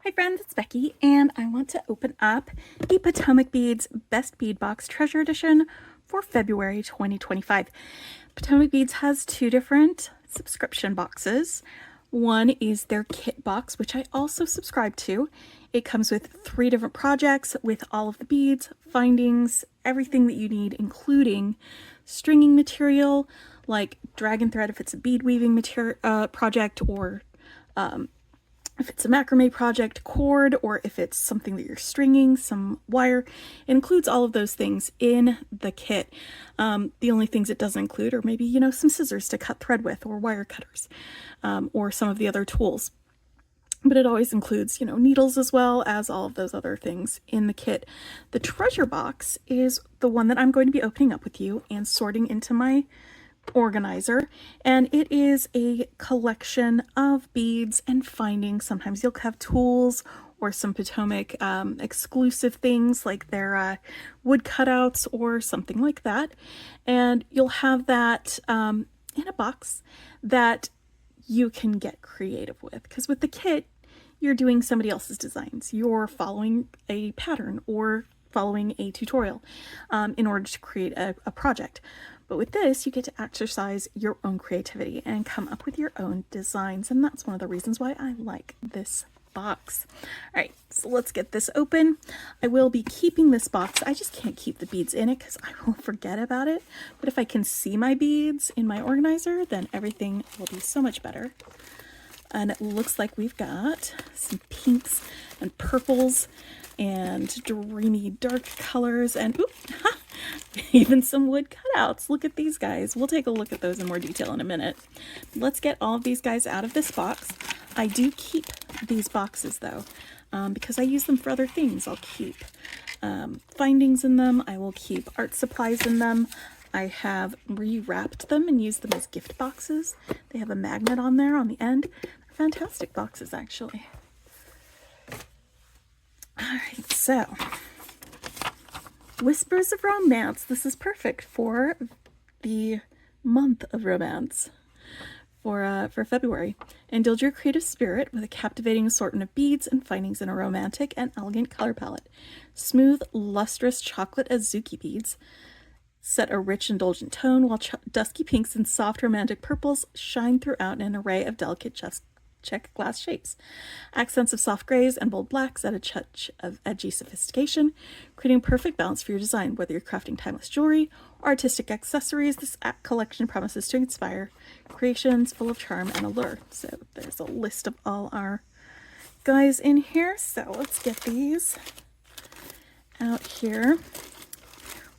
Hi friends, it's Becky, and I want to open up the Potomac Beads Best Bead Box Treasure Edition for February 2025. Potomac Beads has two different subscription boxes. One is their kit box, which I also subscribe to. It comes with 3 different projects with all of the beads, findings, everything that you need, including stringing material like dragon thread if it's a bead weaving project, or if it's a macrame project, cord, or if it's something that you're stringing, some wire. It includes all of those things in the kit. The only things it doesn't include are maybe, some scissors to cut thread with, or wire cutters, or some of the other tools. But it always includes, needles as well as all of those other things in the kit. The treasure box is the one that I'm going to be opening up with you and sorting into my organizer, and it is a collection of beads and findings. Sometimes you'll have tools or some Potomac exclusive things like their wood cutouts or something like that, and you'll have that in a box that you can get creative with, because with the kit you're doing somebody else's designs, you're following a pattern or following a tutorial in order to create a project. But with this, you get to exercise your own creativity and come up with your own designs, and that's one of the reasons why I like this box. All right, so let's get this open. I will be keeping this box. I just can't keep the beads in it because I will forget about it. But if I can see my beads in my organizer, then everything will be so much better. And it looks like we've got some pinks and purples and dreamy dark colors, and even some wood cutouts. Look at these guys. We'll take a look at those in more detail in a minute. Let's get all of these guys out of this box. I do keep these boxes though, because I use them for other things. I'll keep findings in them. I will keep art supplies in them. I have rewrapped them and used them as gift boxes. They have a magnet on there on the end. They're fantastic boxes, actually. Alright, so Whispers of Romance. This is perfect for the month of romance for February. Indulge your creative spirit with a captivating assortment of beads and findings in a romantic and elegant color palette. Smooth, lustrous chocolate azuki beads set a rich, indulgent tone, while dusky pinks and soft romantic purples shine throughout in an array of delicate check glass shapes. Accents of soft grays and bold blacks add a touch of edgy sophistication, creating a perfect balance for your design. Whether you're crafting timeless jewelry or artistic accessories, this collection promises to inspire creations full of charm and allure. So there's a list of all our guys in here. So let's get these out here.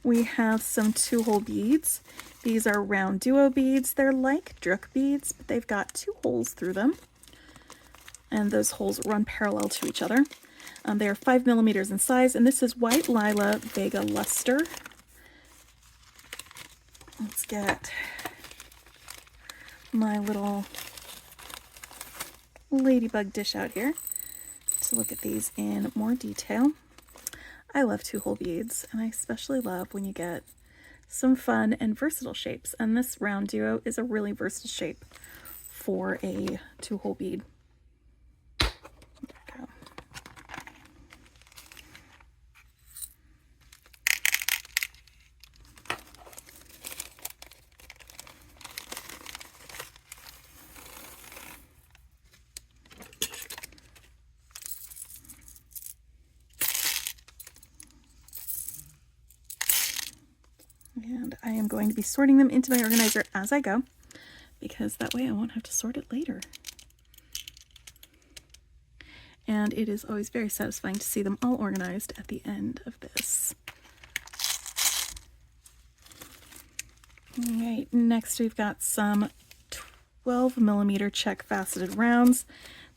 We have some 2-hole beads. These are round duo beads. They're like druk beads, but they've got 2 holes through them, and those holes run parallel to each other. They are 5 millimeters in size, and this is White Lila Vega Luster. Let's get my little ladybug dish out here to look at these in more detail. I love 2-hole beads, and I especially love when you get some fun and versatile shapes, and this round duo is a really versatile shape for a 2-hole bead. And I am going to be sorting them into my organizer as I go, because that way I won't have to sort it later. And it is always very satisfying to see them all organized at the end of this. All right, next we've got some 12 millimeter check faceted rounds.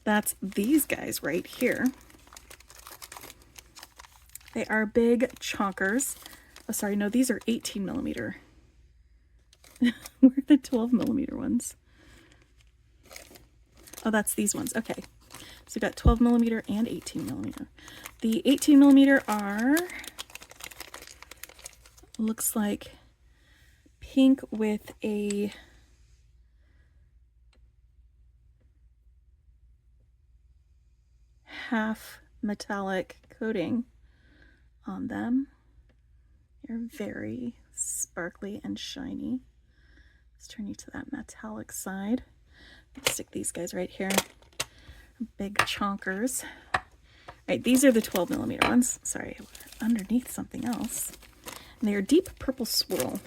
That's these guys right here. They are big chonkers. Oh, sorry, no, these are 18 millimeter. Where are the 12 millimeter ones? Oh, that's these ones. Okay. So we've got 12 millimeter and 18 millimeter. The 18 millimeter are, looks like pink with a half metallic coating on them. They're very sparkly and shiny. Let's turn you to that metallic side. Let's stick these guys right here. Big chonkers. All right, these are the 12mm ones. Sorry, underneath something else. And they are deep purple swirl.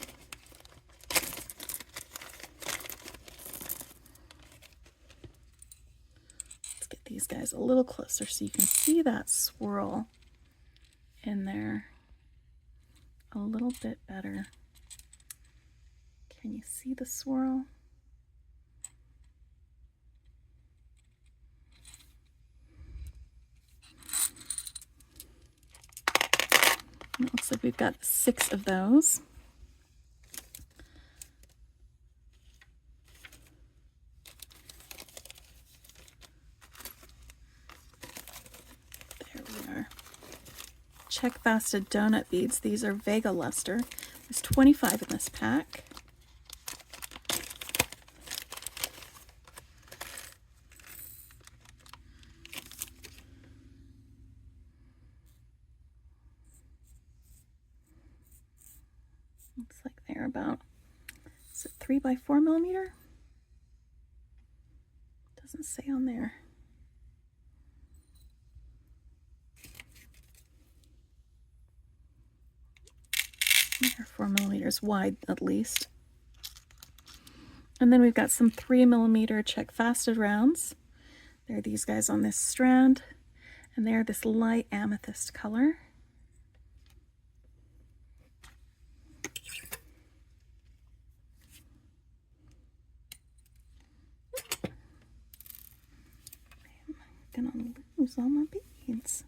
Let's get these guys a little closer so you can see that swirl in there a little bit better. Can you see the swirl? It looks like we've got 6 of those. There we are. Check faceted donut beads. These are Vega luster. There's 25 in this pack. Looks like they're about, is it 3 by 4mm? Doesn't say on there. They're 4mm wide at least. And then we've got some 3mm check faceted rounds. There are these guys on this strand, and they're this light amethyst color. I'm gonna lose all my beads.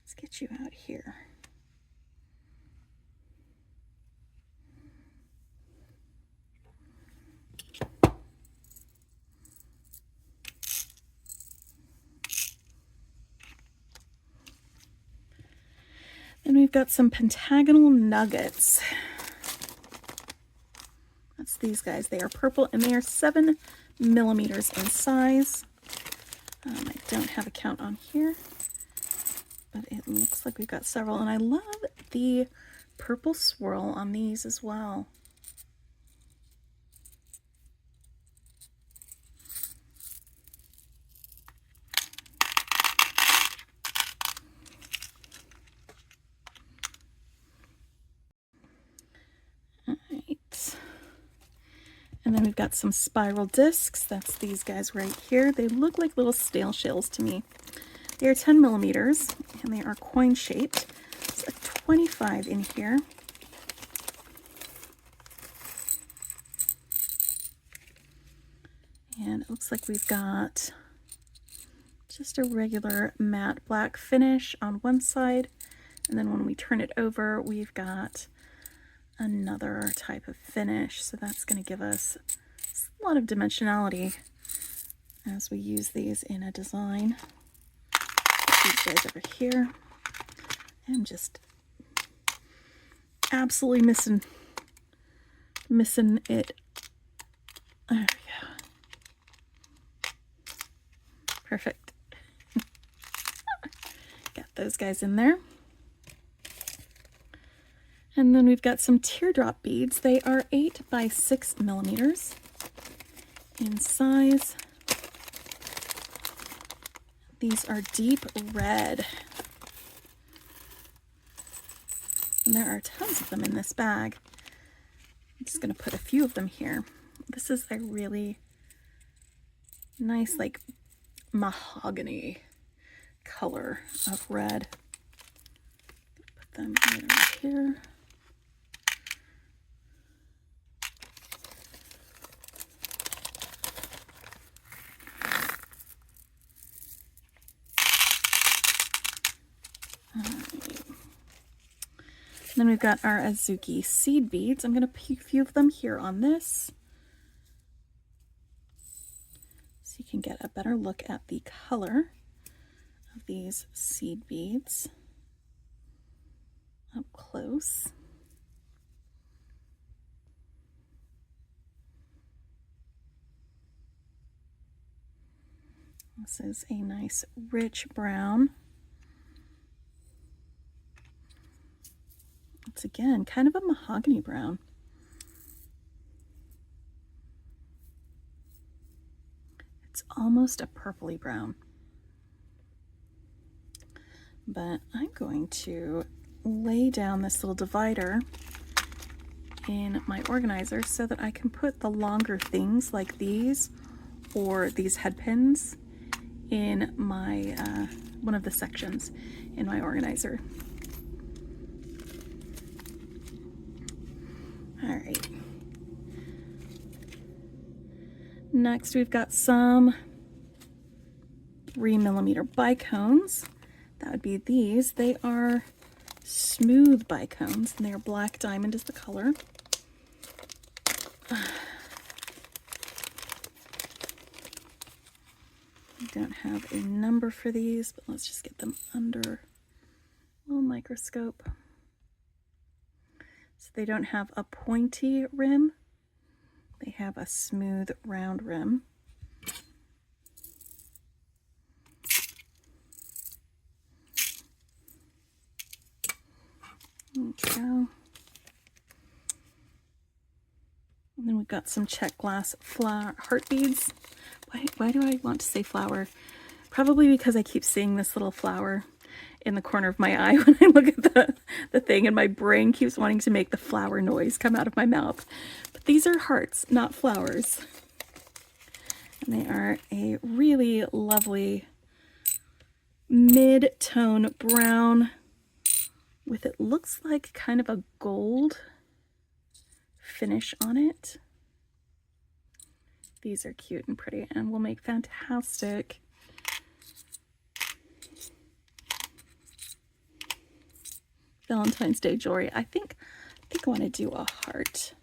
Let's get you out here. Then we've got some pentagonal nuggets. That's these guys. They are purple and they are 7mm in size. I don't have a count on here, but it looks like we've got several. And I love the purple swirl on these as well. And then we've got some spiral discs. That's these guys right here. They look like little snail shells to me. They are 10mm and they are coin shaped. There's a 25 in here. And it looks like we've got just a regular matte black finish on one side. And then when we turn it over, we've got another type of finish. So that's going to give us a lot of dimensionality as we use these in a design. Put these guys over here. I'm just absolutely missing it. There we go. Perfect. Got those guys in there. And then we've got some teardrop beads. They are 8 by 6mm in size. These are deep red. And there are tons of them in this bag. I'm just going to put a few of them here. This is a really nice, like, mahogany color of red. Put them right here. Then we've got our Azuki seed beads. I'm going to put a few of them here on this so you can get a better look at the color of these seed beads up close. This is a nice rich brown. It's again kind of a mahogany brown. It's almost a purpley brown. But I'm going to lay down this little divider in my organizer so that I can put the longer things like these or these head pins in my one of the sections in my organizer. All right. Next, we've got some 3mm bicones. That would be these. They are smooth bicones, and they are black diamond is the color. I don't have a number for these, but let's just get them under a little microscope. So they don't have a pointy rim. They have a smooth, round rim. There we go. And then we've got some check glass flower heart beads. Why do I want to say flower? Probably because I keep seeing this little flower in the corner of my eye when I look at the thing, and my brain keeps wanting to make the flower noise come out of my mouth. But these are hearts, not flowers. And they are a really lovely mid-tone brown with, it looks like, kind of a gold finish on it. These are cute and pretty and will make fantastic Valentine's Day jewelry. I think I want to do a heart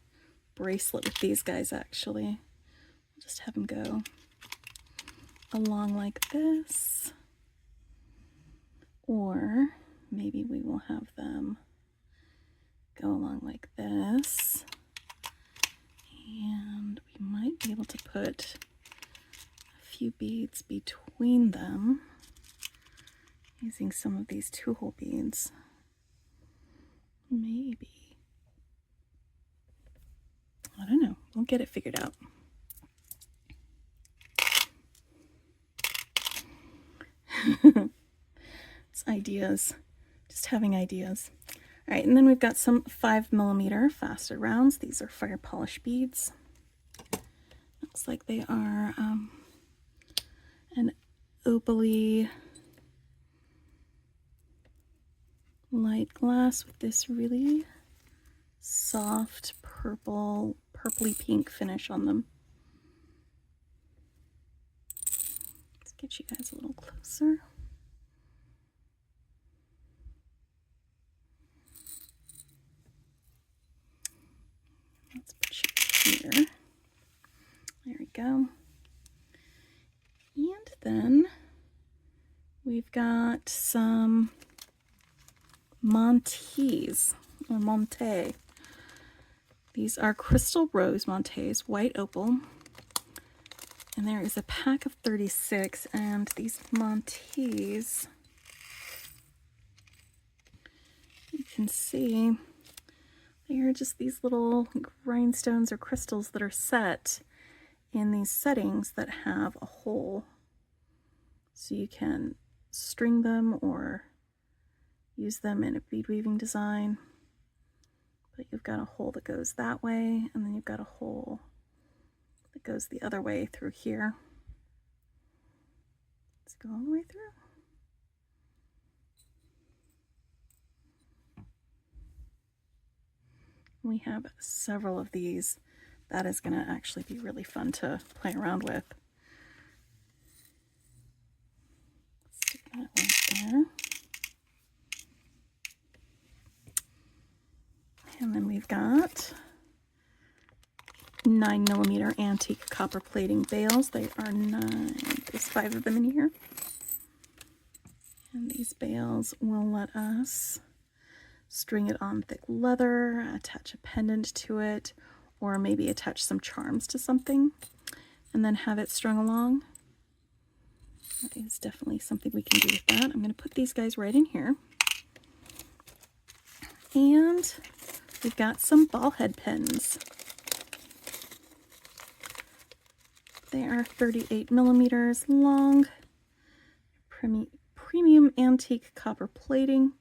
bracelet with these guys, actually. I'll just have them go along like this. Or maybe we will have them go along like this. And we might be able to put a few beads between them using some of these 2-hole beads. Maybe. I don't know. We'll get it figured out. It's ideas. Just having ideas. All right, and then we've got some 5mm faceted rounds. These are fire polish beads. Looks like they are an opaly light glass with this really soft purpley pink finish on them. Let's get you guys a little closer. Let's put you here. There we go. And then we've got some Montes, or Monte. These are crystal rose Montes, white opal. And there is a pack of 36, and these Montes, you can see, they are just these little rhinestones or crystals that are set in these settings that have a hole. So you can string them or use them in a bead weaving design. But you've got a hole that goes that way, and then you've got a hole that goes the other way through here. Let's go all the way through. We have several of these. That is going to actually be really fun to play around with. Stick that right there. And then we've got 9mm antique copper plating bales. They are 9, there's 5 of them in here. And these bales will let us string it on thick leather, attach a pendant to it, or maybe attach some charms to something, and then have it strung along. That is definitely something we can do with that. I'm going to put these guys right in here. And we've got some ball head pins. They are 38 millimeters long, premium antique copper plating.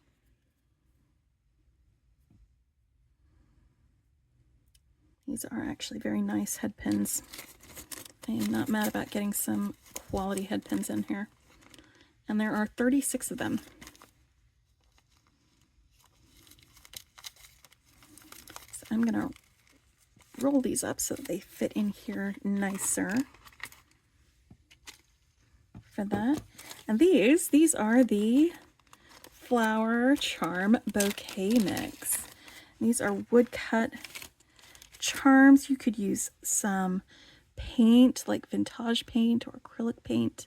These are actually very nice head pins. I am not mad about getting some quality head pins in here. And there are 36 of them. So I'm going to roll these up so that they fit in here nicer for that. And these are the Flower Charm Bouquet Mix. These are woodcut charms. You could use some paint, like vintage paint or acrylic paint,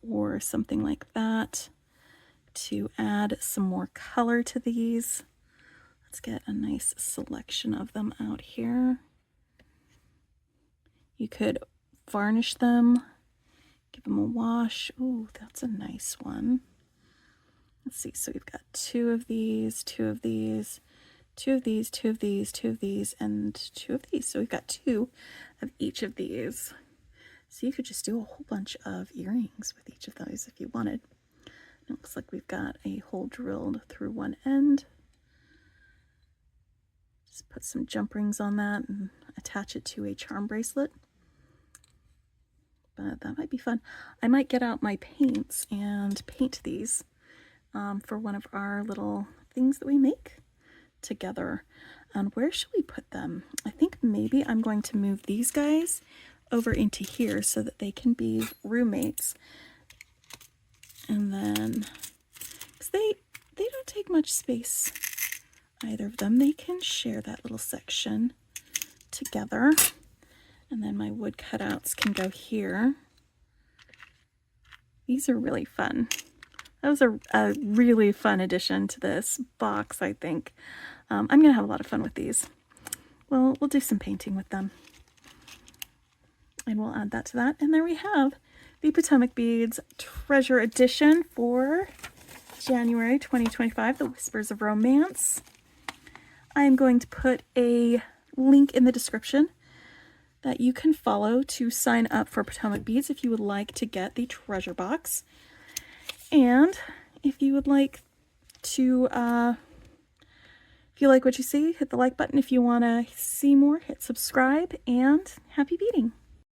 or something like that to add some more color to these. Let's get a nice selection of them out here. You could varnish them, give them a wash. Ooh, that's a nice one. Let's see, so we've got 2 of these, 2 of these, 2 of these, 2 of these, 2 of these, and 2 of these. So we've got 2 of each of these. So you could just do a whole bunch of earrings with each of those if you wanted. It looks like we've got a hole drilled through one end. Just put some jump rings on that and attach it to a charm bracelet. But that might be fun. I might get out my paints and paint these for one of our little things that we make together. And where should we put them? I think maybe I'm going to move these guys over into here so that they can be roommates. And then, because they don't take much space, either of them. They can share that little section together. And then my wood cutouts can go here. These are really fun. That was a really fun addition to this box, I think. I'm going to have a lot of fun with these. Well, we'll do some painting with them. And we'll add that to that. And there we have the Potomac Beads Treasure Edition for January 2025, The Whispers of Romance. I am going to put a link in the description that you can follow to sign up for Potomac Beads if you would like to get the treasure box. And if you would like to, if you like what you see, hit the like button. If you want to see more, hit subscribe, and happy beading.